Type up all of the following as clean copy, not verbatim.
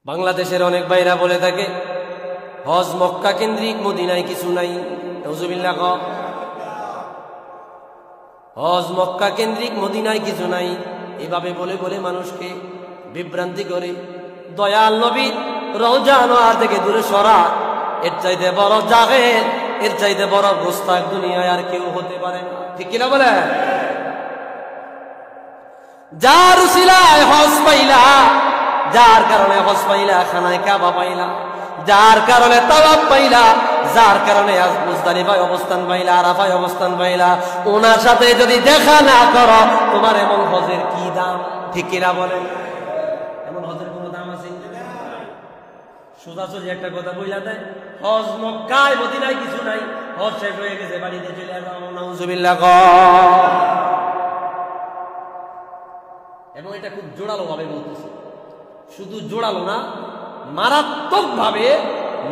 বাংলাদেশের অনেক ভাইরা বলে থাকে হজ মক্কা কেন্দ্রিক, মদিনায় কিছু নাই। নাউজুবিল্লাহ। হজ মক্কা কেন্দ্রিক, মদিনায় কিছু নাই, এভাবে বলে বলে মানুষকে বিভ্রান্তি করে। দয়াল নবী রওজা আনোয়ার থেকে দূরে সরা, এর চাইতে বড় জাহেল, এর চাইতে বড় গোস্তাক দুনিয়ায় আর কেউ হতে পারে না। ঠিক কিনা বলে? যার উসিলায় হজ পাইলা, যার কারণে হজ পাইলা, খানায় কাবা পাইলা, যার কারণে তাওয়াফ পাইলা, যার কারণে মুজদালিফায় অবস্থান পাইলা, আরাফায় অবস্থান পাইলা, ওনার সাথে যদি দেখা না করো, তোমার এমন হজের কি দাম? ঠিক কিনা বলেন? এমন হজের কোনো দাম আছে? সোজাসুজি একটা কথা বইলা দেয়, হজ মক্কায় মদিনায় কিছু নাই, হজ শেষ হয়ে গেছে, বাড়িতে চলে যাও। নাউজুবিল্লাহ। এবং এটা খুব জোরালো ভাবে বলতেছে, শুধু জোরালো না, মারাত্মক ভাবে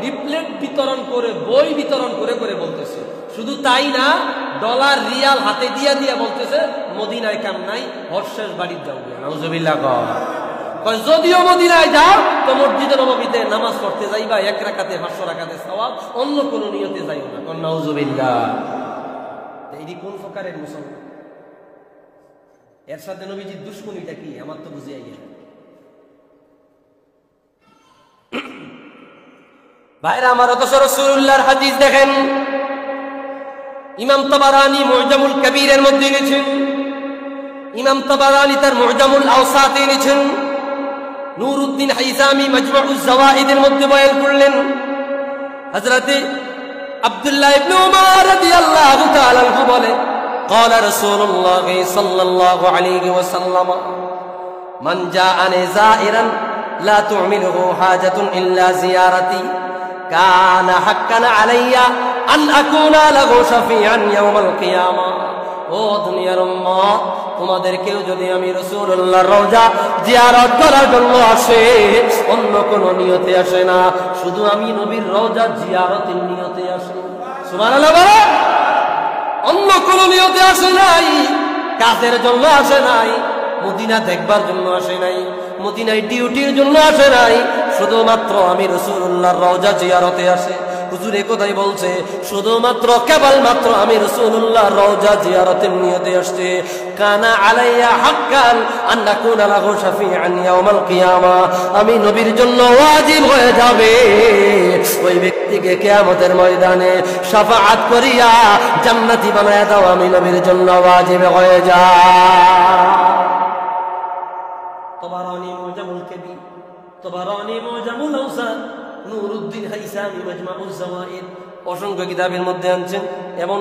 লিফলেট বিতরণ করে, বই বিতরণ করে করে বলতেছে। শুধু তাই না, ডলার রিয়াল হাতে দিয়া দিয়া বলতেছে মদিনায় কাম নাই, হজ শেষ বাড়ির যাও। নাউজুবিল্লাহ। যদিও মদিনায় যাও তো মসজিদে নববীতে নামাজ পড়তে যাইবা, 1 রাকাতে 500 রাকাতে সওয়াব, অন্য কোন নিয়তে যাইও না। নাউজুবিল্লাহ। এই কোন প্রকারের মুসলমান? এর সাথে নবীজির দুশ্মনীটা কি আমার তো বুঝিয়ে গেল। ভাইরা আমার, অথচ রাসূলুল্লাহর হাদিস দেখেন, ইমাম তাবারানী মুজামুল কবিরের মধ্যে এনেছেন, ইমাম তাবারানী তার মুজামুল আওসাতে এনেছেন, নুরউদ্দিন হাইসামি মাজমাউজ জাওয়াইদের মধ্যে বয়ান করলেন, হযরতে আব্দুল্লাহ ইবনে উমর রাদিয়াল্লাহু তাআলা আনহু বলে, قال رسول الله صلى الله عليه وسلم من جاءني زائرا لا تعمله حاجة إلا زيارتي كان حقا علي أن أكون له شفيعا يوم القيامة। ও দুনিয়ার উম্মত, তোমাদের কেউ যদি আমি রাসূলুল্লাহর রওজা জিয়ারত করার জন্য আসে, অন্য কোন নিয়তে আসে না, শুধু আমি নবীর রওজা জিয়ারতের নিয়তে আসে। সুবহানাল্লাহ বলে। অন্য কোন নিয়তে আসে নাই, কাজের জন্য আসে নাই, মদিনা দেখবার জন্য আসে নাই, মদিনায় ডিউটির জন্য আসে নাই, শুধুমাত্র আমি রাসূলুল্লাহর রওজা জিয়ারতে আসে। হুজুর এ কথাই বলছে, শুধুমাত্র কেবলমাত্র আমি রাসূলুল্লাহর রওজা জিয়ারতের নিয়তে আসছে। কানা আলাইয়া হাক্কান আন নাকুনা লাহু শাফিআন ইয়াউমাল কিয়ামা, আমি নবীর জন্য ওয়াজিব হয়ে যাবে ওই ব্যক্তিকে কিয়ামতের ময়দানে শাফাআত করিয়া জান্নাতি বানায়া দাও, আমি নবীর জন্য ওয়াজিব হয়ে যা। তাবারানী মুজামুল কবির, তাবারানী মুজামুল আওসাত, নুরউদ্দিন হাইসামি মাজমাউজ জাওয়াইদ, অসংখ্য কিতাবের মধ্যে আনছেন। এবং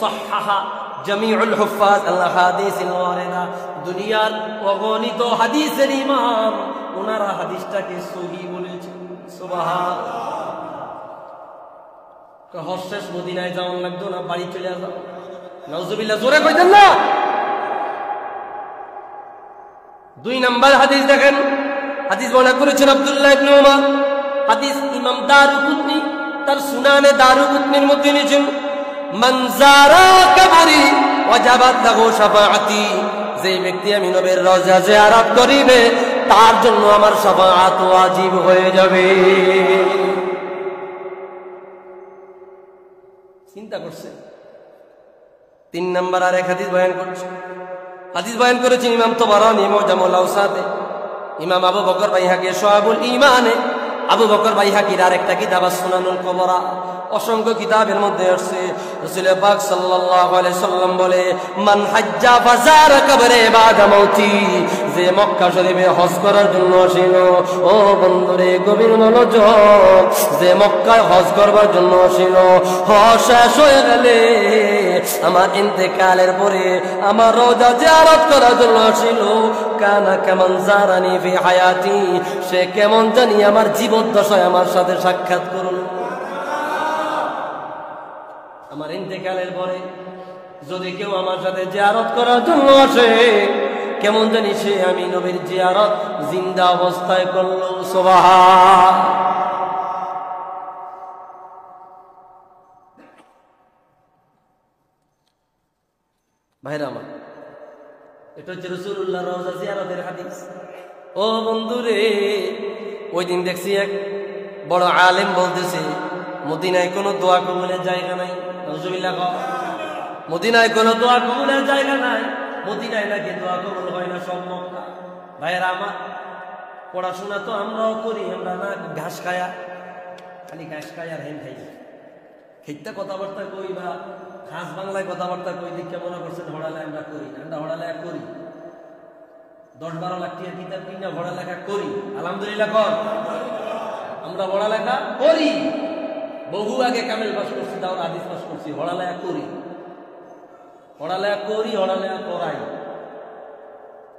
সাহহাহা জামিউল হুফাজ আল হাদিসিল ওয়ারিদা, দুনিয়ার অগণিত হাদিসের ইমাম, ওনারা হাদিসটাকে সহিহ বলেছেন। সুবহানাল্লাহ। হজ শেষ মদিনায় যাওয়ার লাগতো না, বাড়ি চলে যাও। নাউজুবিল্লাহ। জোরে কইতেন না। 2 নাম্বার হাদিস দেখেন, হাদিস বর্ণনা করেছেন আব্দুল্লাহ ইবনে উমর, হাদিস ইমাম দারুকুতনি তার সুনানে দারুকুতনির মধ্যে এনেছেন, মান যারা কবরি ওয়াজাবাত লাহু শাফাআতি, যে ব্যক্তি আমি নবীর রওজা জিয়ারত করিবে তার জন্য আমার শাফাআত ওয়াজিব হয়ে যাবে। চিন্তা করছেন? 3 নাম্বার আর এক হাদিস বয়ান করছে, হাদিস বয়ান করেছেন ইমাম তাবারানী মুজামুল আওসাতে, ইমাম আবু বকর বাইহাকি শুআবুল ঈমানে, আবু বকর বাইহাকির আরেকটা কিতাব সুনানুল কুবরা, অসংখ্য কিতাবের মধ্যে আসছে। রাসূল পাক সাল্লাল্লাহু আলাইহি সাল্লাম বলে, মান হাজ্জা ফাজার কবরে বাদা মাউতি, যে মক্কা শরীফে হজ করার জন্য আসিল, ও বন্ধুরে গভীর মনোযোগ, যে মক্কায় হজ করবার জন্য আসিল, হজ শেষ হয়ে গেলে আমার ইন্তেকালের পরে আমার রওজা জিয়ারত করার জন্য আসিল, কানা কামান জারানি ফি হায়াতি, সে কেমন জানি আমার জীবদ্দশায় আমার সাথে সাক্ষাৎ করলো। আমার ইন্তেকালের পরে যদি কেউ আমার সাথে জিয়ারত করার জন্য আসে, কেমন জানি সে আমি নবীর জিয়ারত জিন্দা অবস্থায় করলো। সুবহান। ভাইরা আমার, এটা হচ্ছে রাসূলুল্লাহর রওজা জিয়ারতের হাদিস। ও বন্ধুরে, ওই দিন দেখছি এক বড় আলেম বলতেছে মদিনায় কোনো দোয়া কবুলের জায়গা নাই। নাউজুবিল্লাহ। মদিনায় কোনো দোয়া কবুলের জায়গা নাই, মদিনায় নাকি দোয়া কবুল হয় না, সব মক্কা। ভাইয়েরা আমার, পড়াশোনা তো আমরাও করি, আমরা না ঘাস খায়া, খালি ঘাস খাই আর হেন খাই, খেতে কথাবার্তা কই বা খাস বাংলায় কথাবার্তা কই দিকে মনে করছেন হড়ালে আমরা করি না। আমরা হড়ালেখা করি, 10-12 লাখ টাকা কিতাব কিনা পড়ালেখা করি। আলহামদুলিল্লাহ কর, আমরা পড়ালেখা করি। বহু আগে কামেল পাস করছি, তাও হাদিস পাস করছি। পড়ালেখা করি, পড়ালেখা করি, পড়ালেখা করাই।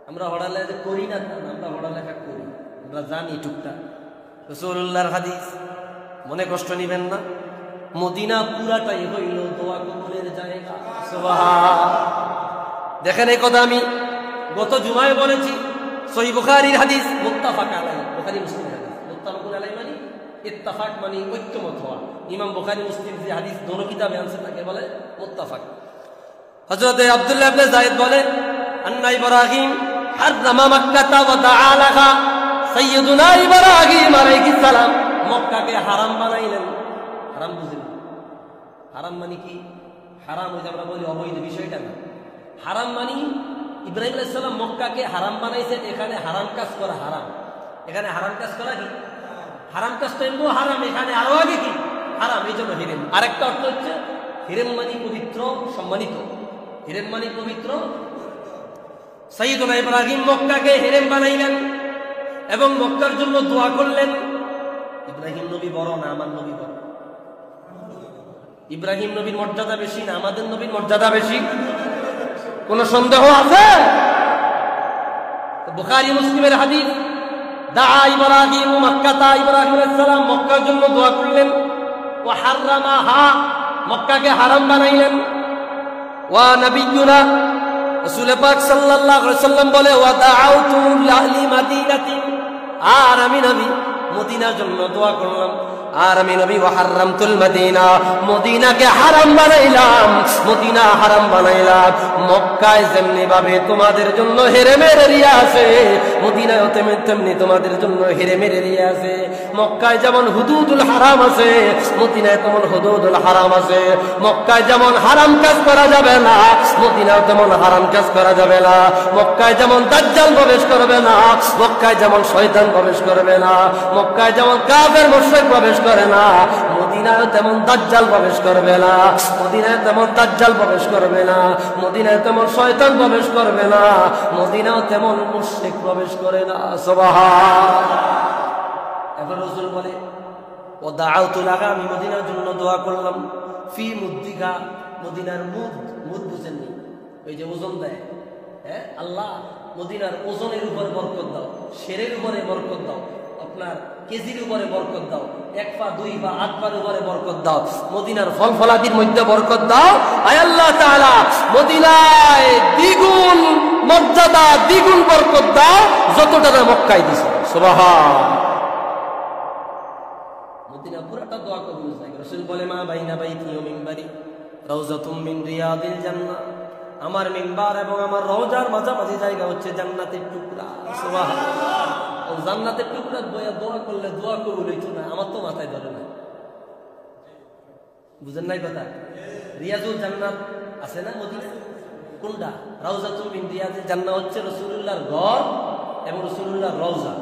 আমরা পড়ালেখা যে করি না তা না, আমরা পড়ালেখা করি, আমরা জানি টুকটাক রাসূলুল্লাহর হাদিস। মনে কষ্ট নিবেন না, মদিনা পুরাটাই হইল দোয়া কবুলের জায়গা। সুবহান। দেখেন এই কথা আমি গত জুমায় বলেছি, সহিহ বুখারীর হাদিস, মুত্তাফাক আলাইহি, বুখারী মুসলিমের হাদিস। মুত্তাফাকুন আলাইহি মানে ইত্তেফাক, মানে ঐক্যমত হওয়া। ইমাম বুখারী মুসলিম যে হাদিস দোনো কিতাবে আনছে তাকে বলে মুত্তাফাক। হযরত আব্দুল্লাহ ইবনে যায়েদ বলেন, আন্না ইব্রাহিম হাররামা মাক্কাতা ওয়া দাআ লাহা। সাইয়্যিদুনা ইব্রাহিম আলাইহিস সালাম মক্কাকে হারাম বানাইলেন। হারাম বুঝলেন? হারাম মানে কি? হারাম ওই যে আমরা বলি অবৈধ, বিষয়টা না। হারাম মানে ইব্রাহিম আলাইহিস সালাম মক্কাকে হারাম বানাইছেন, এখানে হারাম কাজ করা হারাম। এখানে হারাম কাজ করা কি? হারাম কাজটা এমন হারাম, এখানে আরো আগে কি হারাম, এই জন্য হিরেম। আরেকটা অর্থ হচ্ছে হিরেম মানে পবিত্র, সম্মানিত। হিরেম মানে পবিত্র। সাইয়্যিদুনা ইব্রাহিম মক্কাকে হিরেম বানাইলেন এবং মক্কার জন্য দোয়া করলেন। ইব্রাহিম নবী বড় না আমার নবী বড়? ইব্রাহিম নবীর মর্যাদা বেশি না আমাদের নবীর মর্যাদা বেশি? কোন সন্দেহ আছে? বুখারী মুসলিমের হাদিস, দাআ ইব্রাহিম মক্কাতা, ইব্রাহিম আলাইহিস সালাম মক্কার জন্য দোয়া করলেন। ওয়া হাররামাহা, মক্কাকে হারাম বানাইলেন। ওয়া নবিয়ুনা, রাসূল পাক সাল্লাল্লাহু আলাইহি ওয়াসাল্লাম বলে, ওয়া দাআউতু লিআহলি মাদিনাতিন, আর আমি নবী মদিনার জন্য দোয়া করলাম। আর আমি নবী ওয়া হারামতুল মদিনা, মদিনাকে হারাম বানাইলাম, মদিনা হারাম বানাইলাম। মক্কায় যেমনি ভাবে তোমাদের জন্য হেরেমের এরিয়া আছে, মদিনায় তেমনি তোমাদের জন্য হেরেমের এরিয়া আছে। মক্কায় যেমন হুদুদুল হারাম আছে, মদিনায় তেমন হুদুদুল হারাম আছে। মক্কায় যেমন হারাম কাজ করা যাবে না, মদিনায় তেমন হারাম কাজ করা যাবে না। মক্কায় যেমন দাজ্জাল প্রবেশ করবে না, মক্কায় যেমন শয়তান প্রবেশ করবে না। মক্কায় যেমন কাফের মুশরিক প্রবেশ করে না, মদিনায় তেমন দাজ্জাল প্রবেশ করবে না। মদিনায় তেমন দাজ্জাল প্রবেশ করবে না, মদিনায় তেমন শয়তান প্রবেশ করবে না, মদিনায় তেমন মুশরিক প্রবেশ করে না। সুবহান। এবার রাসূল বলে, ও দাআউতু লাকা, আমি মদিনার জন্য দোয়া করলাম। ফি মুদ্দিকা, মদিনার মুদ, মুদ বুঝেননি? ওই যে ওজন দেয়, হ্যাঁ, আল্লাহ মদিনার ওজনের উপরে বরকত দাও, শেরের উপরে বরকত দাও, আপনার কেজির উপরে বরকত দাও, 1 পা 2 পা 8 পার উপরে বরকত দাও, মদিনার ফল ফলাদির মধ্যে বরকত দাও। আয় আল্লাহ তাআলা, মদিনায় দ্বিগুণ মর্যাদা, দ্বিগুণ বরকত দাও যতটা না মক্কায় দিছে। সুবহান। মদিনা পুরাটা দোয়া কবুল হয়। রাসূল বলে, মা বাইনা বাইতি ওয়া মিনবারি রাউযাতুম মিন রিয়াদিল জান্নাহ, আমার মিম্বার এবং আমার রওজার মাঝামাঝি জায়গা হচ্ছে জান্নাতের টুকরা। সুবহানাল্লাহ। জান্নাতের টুকরা বইয়া দোয়া করলে দোয়া কবুল হইতো না, আমার তো মাথায় ধরে না। বুঝেন নাই কথা? রিয়াজুল জান্নাত আছে না মদিনায়? কোনটা? রাউযাতুম মিন রিয়াদিল জান্নাহ হচ্ছে রাসূলুল্লাহর ঘর এবং রাসূলুল্লাহর রওজা,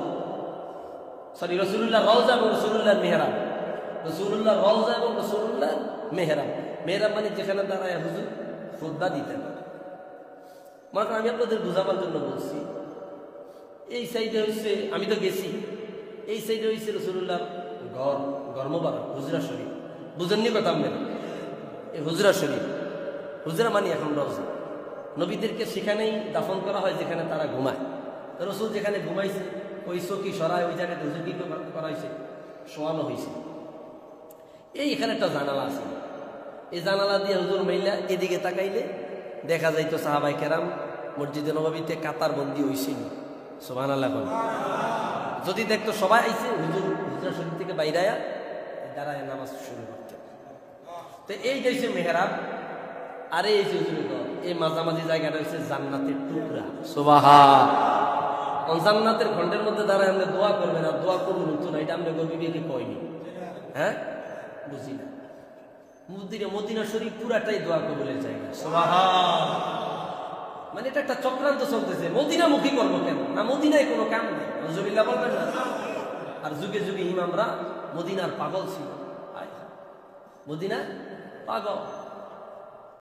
সরি রাসূলুল্লাহর রওজা এবং রাসূলুল্লাহর মেহরাব। রাসূলুল্লাহর রওজা এবং রাসূলুল্লাহর মেহরাব। মেহরাব মানে যেখানে দাঁড়ায় হুজুর খুতবা দিতেন। মানে আমি আপনাদের বুঝাবার জন্য বলছি, এই সাইডে হচ্ছে, আমি তো গেছি, এই সাইডে হচ্ছে রাসূলুল্লাহর ঘর, ঘর মোবারক, হুজরা শরীফ। বুঝেননি কথা? আপনার এই হুজরা শরীফ, হুজরা মানে এখন রওজা। নবীদেরকে সেখানেই দাফন করা হয় যেখানে তারা ঘুমায়। রাসূল যেখানে ঘুমাইছে ওই চকি সরায়, ওই জায়গায় হুজুর কি করা হয়েছে? শোয়ানো হয়েছে। এই এখানে একটা জানালা আছে, এই জানালা দিয়ে হুজুর মাইলা এদিকে তাকাইলে দেখা যাইতো সাহাবায়ে কেরাম মসজিদে নববীতে কাতার বন্দী হইছিল। সুবহানাল্লাহ। যদি দেখতো সবাই আইছে, হুজুর হুজরা শরীফ থেকে বাইরে আয়া দাঁড়ায় নামাজ শুরু করতে। তো এই যে মেহরাব, আর এই যে হুজুরের ঘর, এই মাঝামাঝি জায়গাটা হচ্ছে জান্নাতের টুকরা। সুবহান। জান্নাতের খণ্ডের মধ্যে দাঁড়ায় আপনি দোয়া করবেন, আর দোয়া কবুল হতো না, আপনাকে বিবেকে কয়নি? হ্যাঁ, বুঝি না। মদিনা শরীফ পুরাটাই দোয়া কবুলের জায়গা। মানে এটা একটা চক্রান্ত চলতেছে, মদিনামুখী করবো কেন? না মদিনায় কোনো কাম নেই, নজরুল্লাহ বলবেন না। আর যুগে যুগে ইমামরা মদিনার পাগল ছিল, মদিনা পাগল।